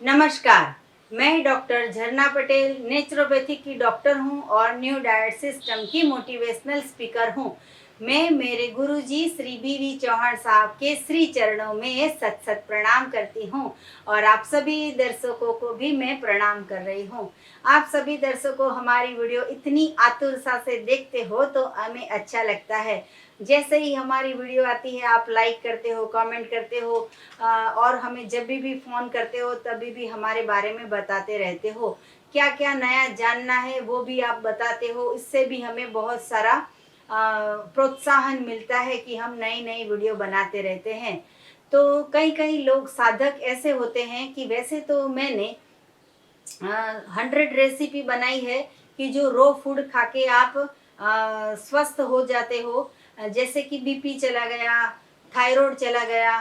नमस्कार। मैं डॉक्टर झरना पटेल नेचुरोपैथी की डॉक्टर हूं और न्यू डाइट सिस्टम की मोटिवेशनल स्पीकर हूं। मैं मेरे गुरुजी श्री बीवी चौहान साहब के श्री चरणों में सत सत प्रणाम करती हूं और आप सभी दर्शकों को भी मैं प्रणाम कर रही हूं। आप सभी दर्शकों हमारी वीडियो इतनी आतुरता से देखते हो तो हमें अच्छा लगता है। जैसे ही हमारी वीडियो आती है आप लाइक करते हो, कमेंट करते हो और हमें जब भी फ़ोन करते हो तभी भी हमारे बारे में बताते रहते हो। क्या क्या नया जानना है वो भी आप बताते हो। इससे भी हमें बहुत सारा प्रोत्साहन मिलता है कि हम नई नई वीडियो बनाते रहते हैं। तो कई कई लोग साधक ऐसे होते हैं कि वैसे तो मैंने 100 रेसिपी बनाई है कि जो रो फूड खा के आप स्वस्थ हो जाते हो। जैसे कि बीपी चला गया, थायराइड चला गया,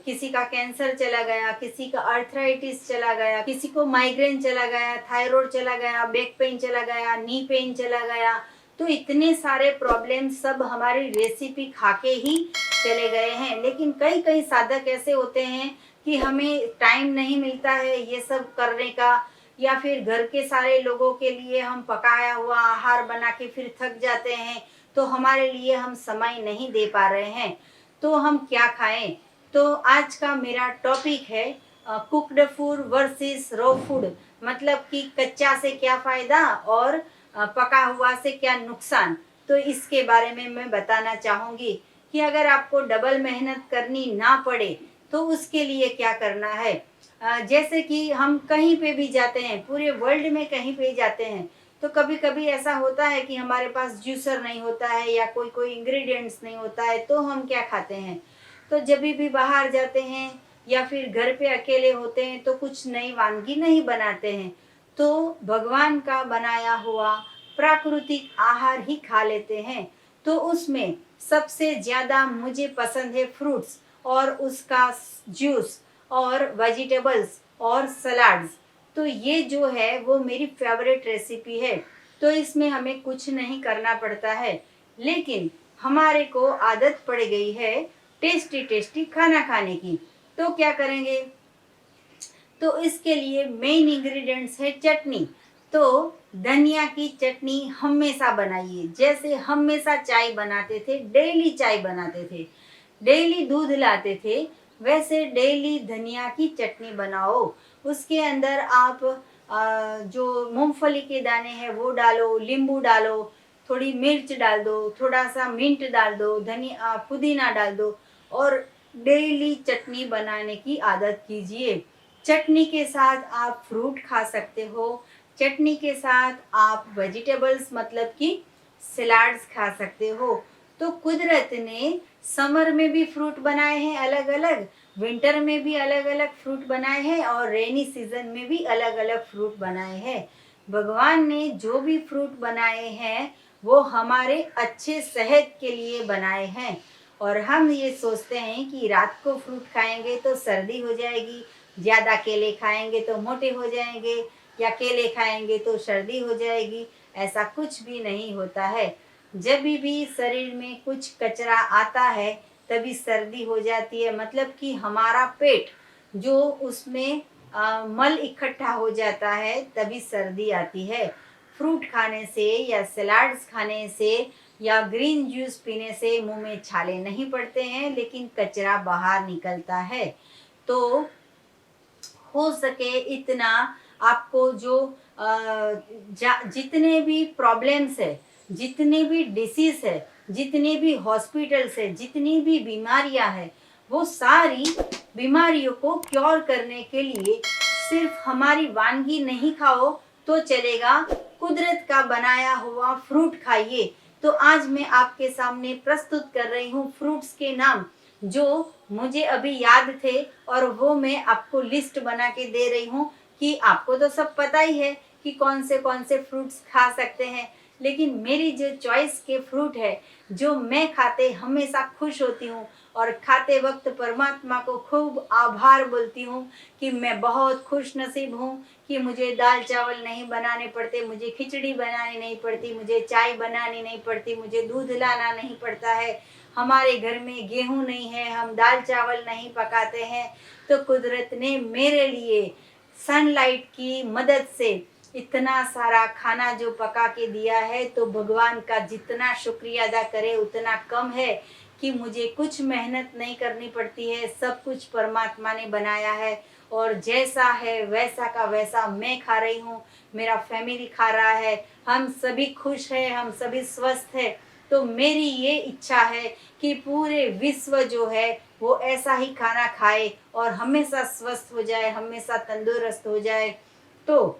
किसी का कैंसर चला गया, किसी का अर्थराइटिस चला गया, किसी को माइग्रेन चला गया, थायराइड चला गया, बैक पेन चला गया, नी पेन चला गया। तो इतने सारे प्रॉब्लम सब हमारी रेसिपी खा के ही चले गए हैं। लेकिन कई कई साधक ऐसे होते हैं कि हमें टाइम नहीं मिलता है ये सब करने का, या फिर घर के सारे लोगों के लिए हम पकाया हुआ आहार बना के फिर थक जाते हैं, तो हमारे लिए हम समय नहीं दे पा रहे हैं। तो हम क्या खाएं? तो आज का मेरा टॉपिक है cooked food versus raw food. मतलब कि कच्चा से क्या फ़ायदा और पका हुआ से क्या नुकसान। तो इसके बारे में मैं बताना चाहूँगी कि अगर आपको डबल मेहनत करनी ना पड़े तो उसके लिए क्या करना है। जैसे कि हम कहीं पे भी जाते हैं, पूरे वर्ल्ड में कहीं पे जाते हैं, तो कभी कभी ऐसा होता है कि हमारे पास जूसर नहीं होता है या कोई कोई इंग्रेडिएंट्स नहीं होता है, तो हम क्या खाते हैं। तो जब भी बाहर जाते हैं या फिर घर पे अकेले होते हैं तो कुछ नई वानगी नहीं बनाते हैं, तो भगवान का बनाया हुआ प्राकृतिक आहार ही खा लेते हैं। तो उसमें सबसे ज़्यादा मुझे पसंद है फ्रूट्स और उसका जूस और वेजिटेबल्स और सलाड्स। तो ये जो है वो मेरी फेवरेट रेसिपी है। तो इसमें हमें कुछ नहीं करना पड़ता है, लेकिन हमारे को आदत पड़ गई है टेस्टी टेस्टी खाना खाने की। तो क्या करेंगे? तो इसके लिए मेन इंग्रेडिएंट्स है चटनी। तो धनिया की चटनी हमेशा बनाइए। जैसे हमेशा चाय बनाते थे, डेली चाय बनाते थे, डेली दूध लाते थे, वैसे डेली धनिया की चटनी बनाओ। उसके अंदर आप जो मूंगफली के दाने हैं वो डालो, नींबू डालो, थोड़ी मिर्च डाल दो, थोड़ा सा मिंट डाल दो, धनिया पुदीना डाल दो और डेली चटनी बनाने की आदत कीजिए। चटनी के साथ आप फ्रूट खा सकते हो, चटनी के साथ आप वेजिटेबल्स मतलब कि सलाड्स खा सकते हो। तो कुदरत ने समर में भी फ्रूट बनाए हैं अलग अलग, विंटर में भी अलग अलग फ्रूट बनाए हैं और रेनी सीजन में भी अलग अलग फ्रूट बनाए हैं। भगवान ने जो भी फ्रूट बनाए हैं वो हमारे अच्छे सेहत के लिए बनाए हैं। और हम ये सोचते हैं कि रात को फ्रूट खाएंगे तो सर्दी हो जाएगी, ज़्यादा केले खाएंगे तो मोटे हो जाएंगे, या केले खाएंगे तो सर्दी हो जाएगी। ऐसा कुछ भी नहीं होता है। जब भी शरीर में कुछ कचरा आता है तभी सर्दी हो जाती है। मतलब कि हमारा पेट जो उसमें मल इकट्ठा हो जाता है तभी सर्दी आती है। फ्रूट खाने से या सलाड्स खाने से या ग्रीन जूस पीने से मुंह में छाले नहीं पड़ते हैं, लेकिन कचरा बाहर निकलता है। तो हो सके इतना आपको जो जितने भी प्रॉब्लम्स है, जितने भी डिसीज है, जितने भी हॉस्पिटल्स है, जितनी भी बीमारियां हैं, वो सारी बीमारियों को क्योर करने के लिए सिर्फ हमारी वानगी नहीं खाओ तो चलेगा, कुदरत का बनाया हुआ फ्रूट खाइए। तो आज मैं आपके सामने प्रस्तुत कर रही हूँ फ्रूट्स के नाम जो मुझे अभी याद थे, और वो मैं आपको लिस्ट बना के दे रही हूँ कि आपको तो सब पता ही है कि कौन से फ्रूट्स खा सकते हैं। लेकिन मेरी जो चॉइस के फ्रूट है जो मैं खाते हमेशा खुश होती हूँ और खाते वक्त परमात्मा को खूब आभार बोलती हूँ कि मैं बहुत खुश नसीब हूँ कि मुझे दाल चावल नहीं बनाने पड़ते, मुझे खिचड़ी बनानी नहीं पड़ती, मुझे चाय बनानी नहीं पड़ती, मुझे दूध लाना नहीं पड़ता है, हमारे घर में गेहूं नहीं है, हम दाल चावल नहीं पकाते हैं। तो कुदरत ने मेरे लिए सनलाइट की मदद से इतना सारा खाना जो पका के दिया है, तो भगवान का जितना शुक्रिया अदा करे उतना कम है कि मुझे कुछ मेहनत नहीं करनी पड़ती है, सब कुछ परमात्मा ने बनाया है और जैसा है वैसा का वैसा मैं खा रही हूँ, मेरा फैमिली खा रहा है, हम सभी खुश हैं, हम सभी स्वस्थ हैं। तो मेरी ये इच्छा है कि पूरे विश्व जो है वो ऐसा ही खाना खाए और हमेशा स्वस्थ हो जाए, हमेशा तंदुरुस्त हो जाए। तो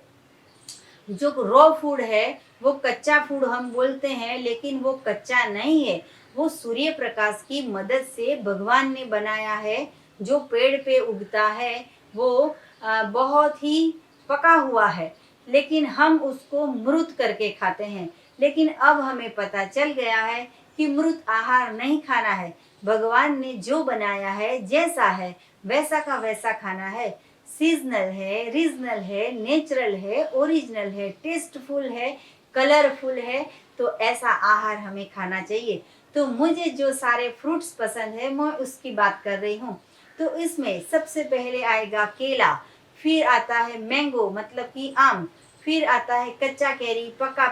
जो रॉ फूड है वो कच्चा फूड हम बोलते हैं, लेकिन वो कच्चा नहीं है, वो सूर्य प्रकाश की मदद से भगवान ने बनाया है। जो पेड़ पे उगता है वो बहुत ही पका हुआ है, लेकिन हम उसको मृत करके खाते हैं। लेकिन अब हमें पता चल गया है कि मृत आहार नहीं खाना है, भगवान ने जो बनाया है जैसा है वैसा का वैसा खाना है। सीजनल है, रीजनल है, नेचुरल है, ओरिजिनल है, टेस्टफुल है, कलरफुल है, तो ऐसा आहार हमें खाना चाहिए। तो मुझे जो सारे फ्रूट्स पसंद है मैं उसकी बात कर रही हूँ। तो इसमें सबसे पहले आएगा केला, फिर आता है मैंगो मतलब कि आम, फिर आता है कच्चा कैरी, पक्का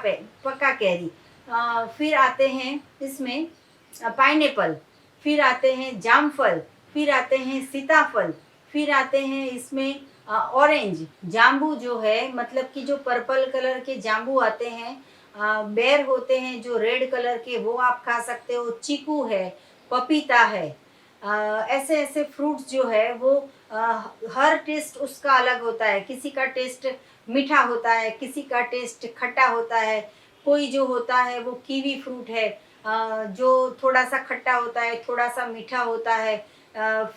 कैरी, फिर आते हैं इसमें पाइनएप्पल, फिर आते हैं जामफल, फिर आते हैं सीताफल, फिर आते हैं इसमें ऑरेंज जाम्बू जो है, मतलब कि जो पर्पल कलर के जाम्बू आते हैं, बेर होते हैं जो रेड कलर के, वो आप खा सकते हो, चीकू है, पपीता है। ऐसे ऐसे फ्रूट्स जो है वो हर टेस्ट उसका अलग होता है, किसी का टेस्ट मीठा होता है, किसी का टेस्ट खट्टा होता है। कोई जो होता है वो कीवी फ्रूट है, जो थोड़ा सा खट्टा होता है, थोड़ा सा मीठा होता है।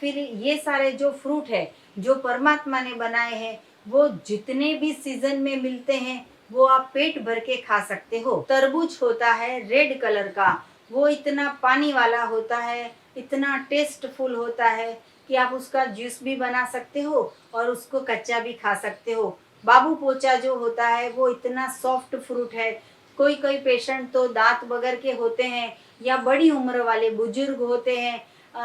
फिर ये सारे जो फ्रूट है जो परमात्मा ने बनाए हैं, वो जितने भी सीजन में मिलते हैं वो आप पेट भर के खा सकते हो। तरबूज होता है रेड कलर का, वो इतना पानी वाला होता है, इतना टेस्टफुल होता है कि आप उसका जूस भी बना सकते हो और उसको कच्चा भी खा सकते हो। बाबू पोचा जो होता है वो इतना सॉफ्ट फ्रूट है, कोई कोई पेशेंट तो दांत बगर के होते हैं या बड़ी उम्र वाले बुजुर्ग होते हैं,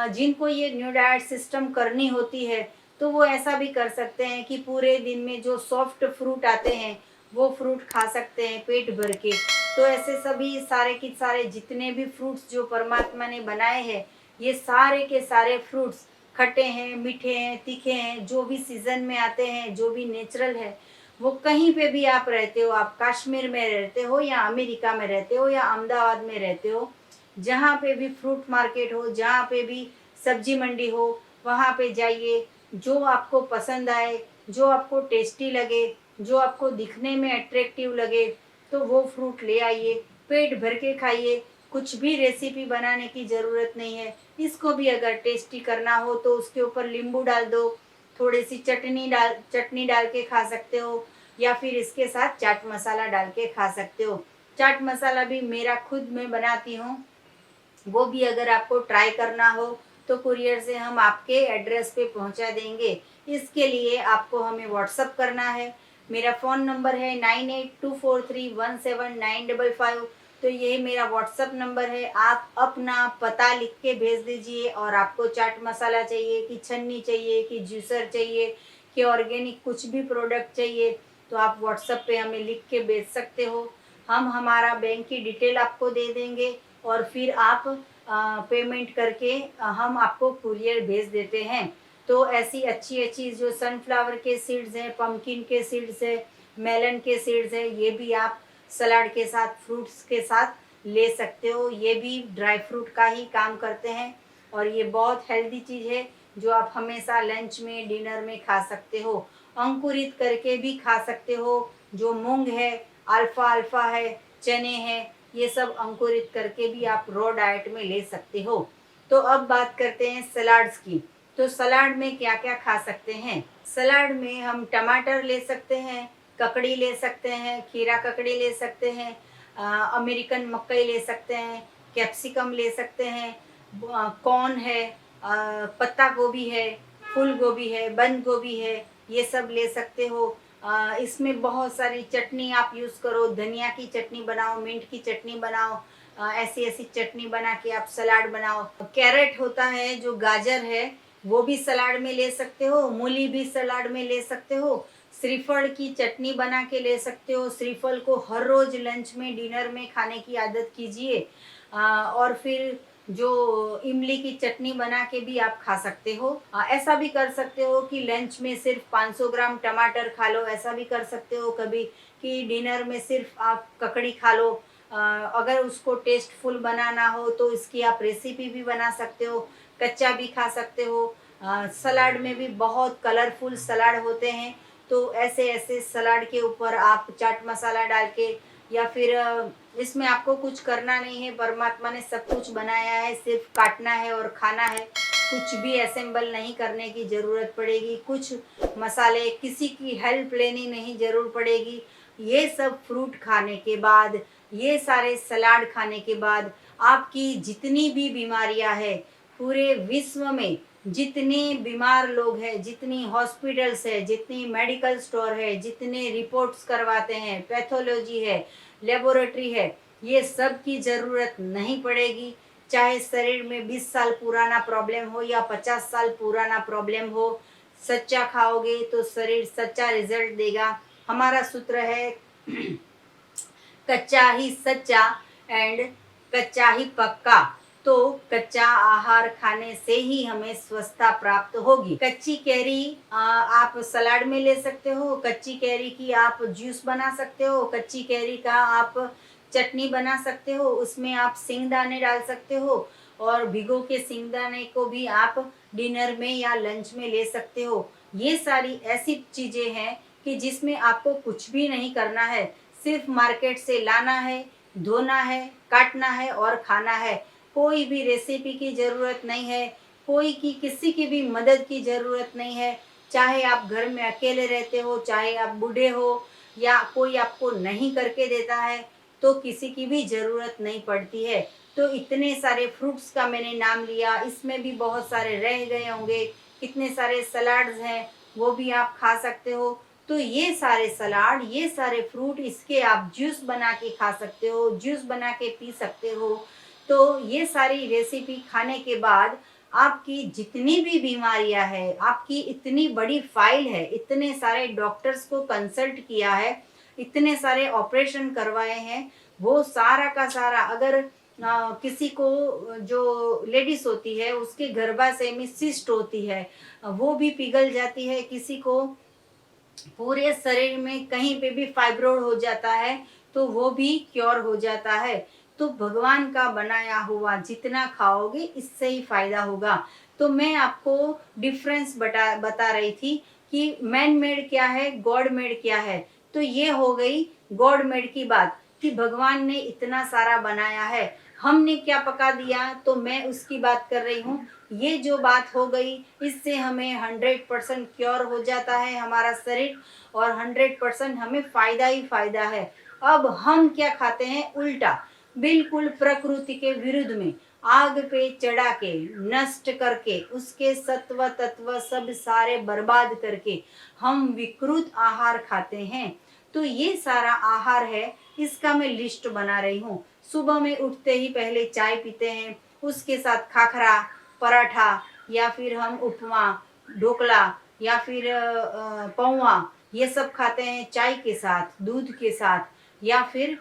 जिनको ये न्यू डाइट सिस्टम करनी होती है, तो वो ऐसा भी कर सकते हैं कि पूरे दिन में जो सॉफ्ट फ्रूट आते हैं वो फ्रूट खा सकते हैं पेट भर के। तो ऐसे सभी सारे के सारे जितने भी फ्रूट्स जो परमात्मा ने बनाए हैं, ये सारे के सारे फ्रूट्स खट्टे हैं, मीठे हैं, तीखे हैं, जो भी सीजन में आते हैं, जो भी नेचुरल है, वो कहीं पे भी आप रहते हो, आप कश्मीर में रहते हो या अमेरिका में रहते हो या अहमदाबाद में रहते हो, जहाँ पे भी फ्रूट मार्केट हो, जहाँ पे भी सब्जी मंडी हो, वहाँ पे जाइए। जो आपको पसंद आए, जो आपको टेस्टी लगे, जो आपको दिखने में अट्रैक्टिव लगे, तो वो फ्रूट ले आइए, पेट भर के खाइए। कुछ भी रेसिपी बनाने की ज़रूरत नहीं है। इसको भी अगर टेस्टी करना हो तो उसके ऊपर नींबू डाल दो, थोड़ी सी चटनी डाल के खा सकते हो, या फिर इसके साथ चाट मसाला डाल के खा सकते हो। चाट मसाला भी मेरा खुद मैं बनाती हूँ, वो भी अगर आपको ट्राई करना हो तो कुरियर से हम आपके एड्रेस पे पहुंचा देंगे। इसके लिए आपको हमें व्हाट्सअप करना है। मेरा फ़ोन नंबर है 9824317955। तो ये मेरा व्हाट्सअप नंबर है, आप अपना पता लिख के भेज दीजिए, और आपको चाट मसाला चाहिए कि छन्नी चाहिए कि जूसर चाहिए कि ऑर्गेनिक कुछ भी प्रोडक्ट चाहिए, तो आप व्हाट्सएप पे हमें लिख के भेज सकते हो। हम हमारा बैंक की डिटेल आपको दे देंगे और फिर आप पेमेंट करके हम आपको कुरियर भेज देते हैं। तो ऐसी अच्छी अच्छी जो सनफ्लावर के सीड्स हैं, पम्पकिन के सीड्स है, मेलन के सीड्स है, ये भी आप सलाद के साथ, फ्रूट्स के साथ ले सकते हो। ये भी ड्राई फ्रूट का ही काम करते हैं और ये बहुत हेल्दी चीज़ है जो आप हमेशा लंच में, डिनर में खा सकते हो। अंकुरित करके भी खा सकते हो, जो मूंग है, अल्फा अल्फा है, चने हैं, ये सब अंकुरित करके भी आप रॉ डाइट में ले सकते हो। तो अब बात करते हैं सलाड्स की। तो सलाड में क्या क्या खा सकते हैं? सलाड में हम टमाटर ले सकते हैं, ककड़ी ले सकते हैं, खीरा ककड़ी ले सकते हैं, अमेरिकन मकई ले सकते हैं, कैप्सिकम ले सकते हैं, कॉर्न है, पत्ता गोभी है, फूल गोभी है, बंद गोभी है, ये सब ले सकते हो। इसमें बहुत सारी चटनी आप यूज़ करो, धनिया की चटनी बनाओ, मिंट की चटनी बनाओ, ऐसी ऐसी चटनी बना के आप सलाद बनाओ। कैरेट होता है, जो गाजर है, वो भी सलाद में ले सकते हो, मूली भी सलाद में ले सकते हो, श्रीफल की चटनी बना के ले सकते हो। श्रीफल को हर रोज लंच में, डिनर में खाने की आदत कीजिए। और फिर जो इमली की चटनी बना के भी आप खा सकते हो। ऐसा भी कर सकते हो कि लंच में सिर्फ 500 ग्राम टमाटर खा लो, ऐसा भी कर सकते हो कभी कि डिनर में सिर्फ आप ककड़ी खा लो। अगर उसको टेस्टफुल बनाना हो तो इसकी आप रेसिपी भी बना सकते हो, कच्चा भी खा सकते हो। सलाद में भी बहुत कलरफुल सलाद होते हैं, तो ऐसे ऐसे सलाद के ऊपर आप चाट मसाला डाल के, या फिर इसमें आपको कुछ करना नहीं है, परमात्मा ने सब कुछ बनाया है, सिर्फ काटना है और खाना है। कुछ भी असेंबल नहीं करने की ज़रूरत पड़ेगी, कुछ मसाले किसी की हेल्प लेनी नहीं ज़रूर पड़ेगी। ये सब फ्रूट खाने के बाद, ये सारे सलाद खाने के बाद आपकी जितनी भी बीमारियां हैं, पूरे विश्व में जितने बीमार लोग हैं, जितनी हॉस्पिटल्स है, जितनी मेडिकल स्टोर है, जितने रिपोर्ट्स करवाते हैं, पैथोलॉजी है, लेबोरेटरी है, ये सब की ज़रूरत नहीं पड़ेगी। चाहे शरीर में 20 साल पुराना प्रॉब्लम हो या 50 साल पुराना प्रॉब्लम हो, सच्चा खाओगे तो शरीर सच्चा रिजल्ट देगा। हमारा सूत्र है कच्चा ही सच्चा एंड कच्चा ही पक्का। तो कच्चा आहार खाने से ही हमें स्वस्थता प्राप्त होगी। कच्ची कैरी आप सलाद में ले सकते हो, कच्ची कैरी की आप जूस बना सकते हो, कच्ची कैरी का आप चटनी बना सकते हो, उसमें आप सिंगदाने डाल सकते हो, और भिगो के सिंगदाने को भी आप डिनर में या लंच में ले सकते हो। ये सारी ऐसी चीज़ें हैं कि जिसमें आपको कुछ भी नहीं करना है, सिर्फ मार्केट से लाना है, धोना है, काटना है और खाना है। कोई भी रेसिपी की ज़रूरत नहीं है, कोई की किसी की भी मदद की ज़रूरत नहीं है। चाहे आप घर में अकेले रहते हो, चाहे आप बूढ़े हो, या कोई आपको नहीं करके देता है, तो किसी की भी ज़रूरत नहीं पड़ती है। तो इतने सारे फ्रूट्स का मैंने नाम लिया, इसमें भी बहुत सारे रह गए होंगे, कितने सारे सलाड्स हैं, वो भी आप खा सकते हो। तो ये सारे सलाद, ये सारे फ्रूट, इसके आप जूस बना के खा सकते हो, जूस बना के पी सकते हो। तो ये सारी रेसिपी खाने के बाद आपकी जितनी भी बीमारियां हैं, आपकी इतनी बड़ी फाइल है, इतने सारे डॉक्टर्स को कंसल्ट किया है, इतने सारे ऑपरेशन करवाए हैं, वो सारा का सारा, अगर किसी को, जो लेडीज होती है उसके गर्भाशय में सिस्ट होती है, वो भी पिघल जाती है, किसी को पूरे शरीर में कहीं पे भी फाइब्रोड हो जाता है तो वो भी क्योर हो जाता है। तो भगवान का बनाया हुआ जितना खाओगे इससे ही फायदा होगा। तो मैं आपको डिफरेंस बता रही थी कि मैन मेड क्या है, गॉड मेड क्या है। तो ये हो गई गॉड मेड की बात कि भगवान ने इतना सारा बनाया है, हमने क्या पका दिया, तो मैं उसकी बात कर रही हूँ। ये जो बात हो गई, इससे हमें 100% क्योर हो जाता है हमारा शरीर, और 100% हमें फायदा ही फायदा है। अब हम क्या खाते हैं, उल्टा, बिल्कुल प्रकृति के विरुद्ध में, आग पे चढ़ा के, नष्ट करके, उसके सत्व तत्व सब सारे बर्बाद करके हम विकृत आहार खाते हैं। तो ये सारा आहार है, इसका मैं लिस्ट बना रही हूँ। सुबह में उठते ही पहले चाय पीते हैं, उसके साथ खाखरा, पराठा, या फिर हम उपमा, ढोकला, या फिर पौवा, ये सब खाते हैं चाय के साथ, दूध के साथ, या फिर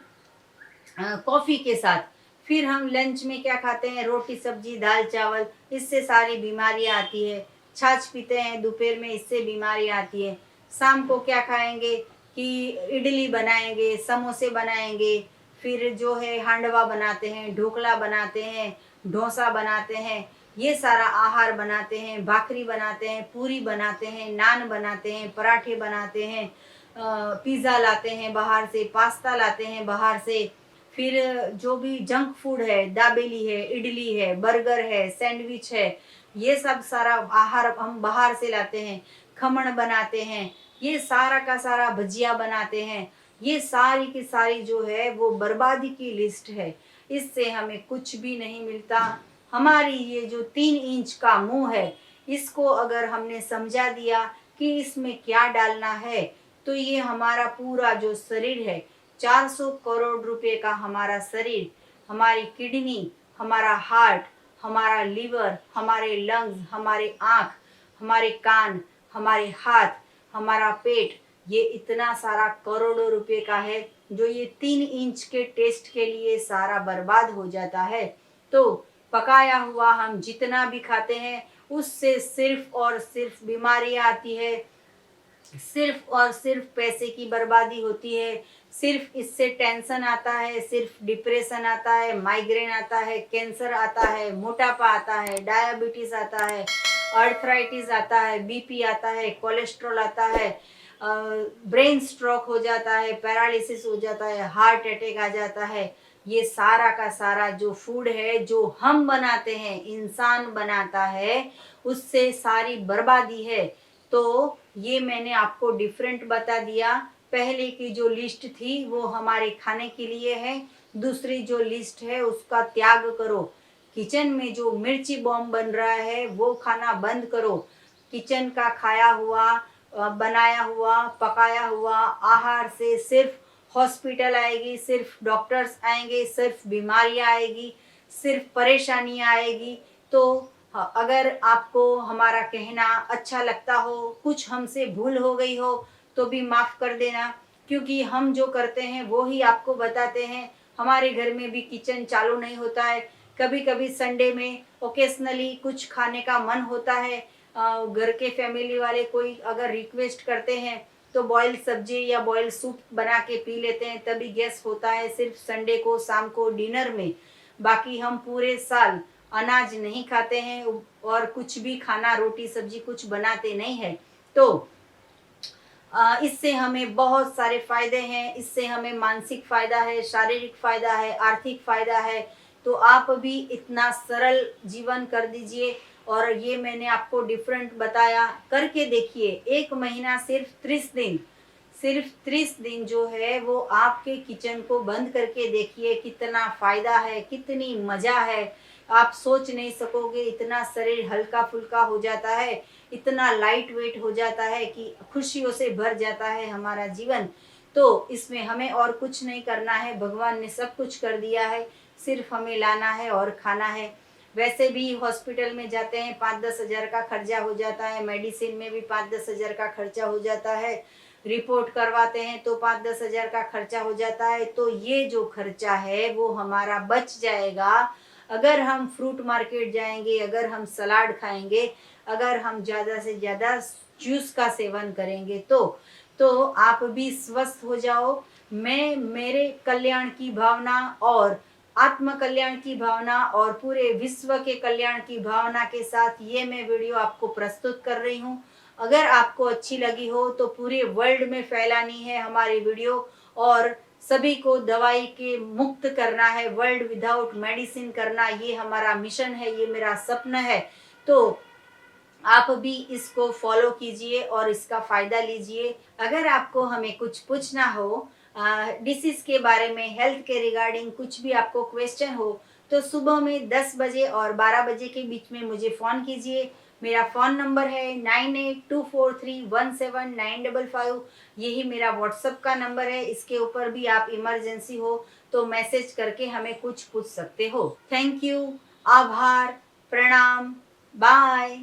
कॉफ़ी के साथ। फिर हम लंच में क्या खाते हैं, रोटी सब्जी दाल चावल, इससे सारी बीमारियां आती है। छाछ पीते हैं दोपहर में, इससे बीमारी आती है। शाम को क्या खाएंगे कि इडली बनाएंगे, समोसे बनाएंगे, फिर जो है हांडवा बनाते हैं, ढोकला बनाते हैं, डोसा बनाते हैं, ये सारा आहार बनाते हैं, भाकरी बनाते हैं, पूरी बनाते हैं, नान बनाते हैं, पराठे बनाते हैं, पिज़्ज़ा लाते हैं बाहर से, पास्ता लाते हैं बाहर से। फिर जो भी जंक फूड है, दाबेली है, इडली है, बर्गर है, सैंडविच है, ये सब सारा आहार हम बाहर से लाते हैं। खमण बनाते हैं, ये सारा का सारा भजिया बनाते हैं। ये सारी की सारी जो है वो बर्बादी की लिस्ट है, इससे हमें कुछ भी नहीं मिलता। हमारी ये जो 3 इंच का मुंह है, इसको अगर हमने समझा दिया कि इसमें क्या डालना है, तो ये हमारा पूरा जो शरीर है, 400 करोड़ रुपए का हमारा शरीर, हमारी किडनी, हमारा हार्ट, हमारा लीवर, हमारे लंग्स, हमारे आँख, हमारे कान, हमारे हाथ, हमारा पेट, ये इतना सारा करोड़ों रुपए का है जो ये 3 इंच के टेस्ट के लिए सारा बर्बाद हो जाता है। तो पकाया हुआ हम जितना भी खाते हैं उससे सिर्फ और सिर्फ बीमारियां आती है, सिर्फ और सिर्फ पैसे की बर्बादी होती है, सिर्फ इससे टेंशन आता है, सिर्फ डिप्रेशन आता है, माइग्रेन आता है, कैंसर आता है, मोटापा आता है, डायबिटीज आता है, अर्थराइटिस आता है, बीपी आता है, कोलेस्ट्रॉल आता है, ब्रेन स्ट्रोक हो जाता है, पैरालिसिस हो जाता है, हार्ट अटैक आ जाता है। ये सारा का सारा जो फूड है जो हम बनाते हैं, इंसान बनाता है, उससे सारी बर्बादी है। तो ये मैंने आपको डिफरेंट बता दिया। पहले की जो लिस्ट थी वो हमारे खाने के लिए है, दूसरी जो लिस्ट है उसका त्याग करो। किचन में जो मिर्ची बॉम्ब बन रहा है वो खाना बंद करो। किचन का खाया हुआ, बनाया हुआ, पकाया हुआ आहार से सिर्फ हॉस्पिटल आएगी, सिर्फ डॉक्टर्स आएंगे, सिर्फ बीमारियां आएगी, सिर्फ परेशानियां आएगी। तो अगर आपको हमारा कहना अच्छा लगता हो, कुछ हमसे भूल हो गई हो तो भी माफ़ कर देना, क्योंकि हम जो करते हैं वो ही आपको बताते हैं। हमारे घर में भी किचन चालू नहीं होता है। कभी कभी संडे में ओकेजनली कुछ खाने का मन होता है, घर के फैमिली वाले कोई अगर रिक्वेस्ट करते हैं तो बॉयल सब्जी या बॉयल सूप बना के पी लेते हैं, तभी गैस होता है सिर्फ संडे को शाम को डिनर में। बाकी हम पूरे साल अनाज नहीं खाते हैं और कुछ भी खाना रोटी सब्जी कुछ बनाते नहीं हैं। तो इससे हमें बहुत सारे फायदे हैं। इससे हमें मानसिक फायदा है, शारीरिक फायदा है, आर्थिक फायदा है। तो आप भी इतना सरल जीवन कर दीजिए। और ये मैंने आपको डिफरेंट बताया, करके देखिए। 1 महीना सिर्फ 30 दिन जो है वो आपके किचन को बंद करके देखिए, कितना फायदा है, कितनी मजा है। आप सोच नहीं सकोगे, इतना शरीर हल्का फुल्का हो जाता है, इतना लाइट वेट हो जाता है कि खुशियों से भर जाता है हमारा जीवन। तो इसमें हमें और कुछ नहीं करना है, भगवान ने सब कुछ कर दिया है, सिर्फ हमें लाना है और खाना है। वैसे भी हॉस्पिटल में जाते हैं 5-10 हज़ार का खर्चा हो जाता है, मेडिसिन में भी 5-10 हज़ार का खर्चा हो जाता है, रिपोर्ट करवाते हैं तो 5-10 हज़ार का खर्चा हो जाता है। तो ये जो खर्चा है वो हमारा बच जाएगा अगर हम फ्रूट मार्केट जाएंगे, अगर हम सलाद खाएंगे, अगर हम ज़्यादा से ज़्यादा जूस का सेवन करेंगे। तो आप भी स्वस्थ हो जाओ। मैं मेरे कल्याण की भावना और आत्म कल्याण की भावना और पूरे विश्व के कल्याण की भावना के साथ ये मैं वीडियो आपको प्रस्तुत कर रही हूँ। अगर आपको अच्छी लगी हो तो पूरे वर्ल्ड में फैलानी है हमारी वीडियो और सभी को दवाई के मुक्त करना है, वर्ल्ड विदाउट मेडिसिन करना, ये हमारा मिशन है, ये मेरा सपना है। तो आप भी इसको फॉलो कीजिए और इसका फ़ायदा लीजिए। अगर आपको हमें कुछ पूछना हो डिसीज़ के बारे में, हेल्थ के रिगार्डिंग कुछ भी आपको क्वेश्चन हो तो सुबह में 10 बजे और 12 बजे के बीच में मुझे फ़ोन कीजिए। मेरा फ़ोन नंबर है 9824317955। यही मेरा व्हाट्सएप का नंबर है। इसके ऊपर भी आप इमरजेंसी हो तो मैसेज करके हमें कुछ पूछ सकते हो। थैंक यू, आभार, प्रणाम, बाय।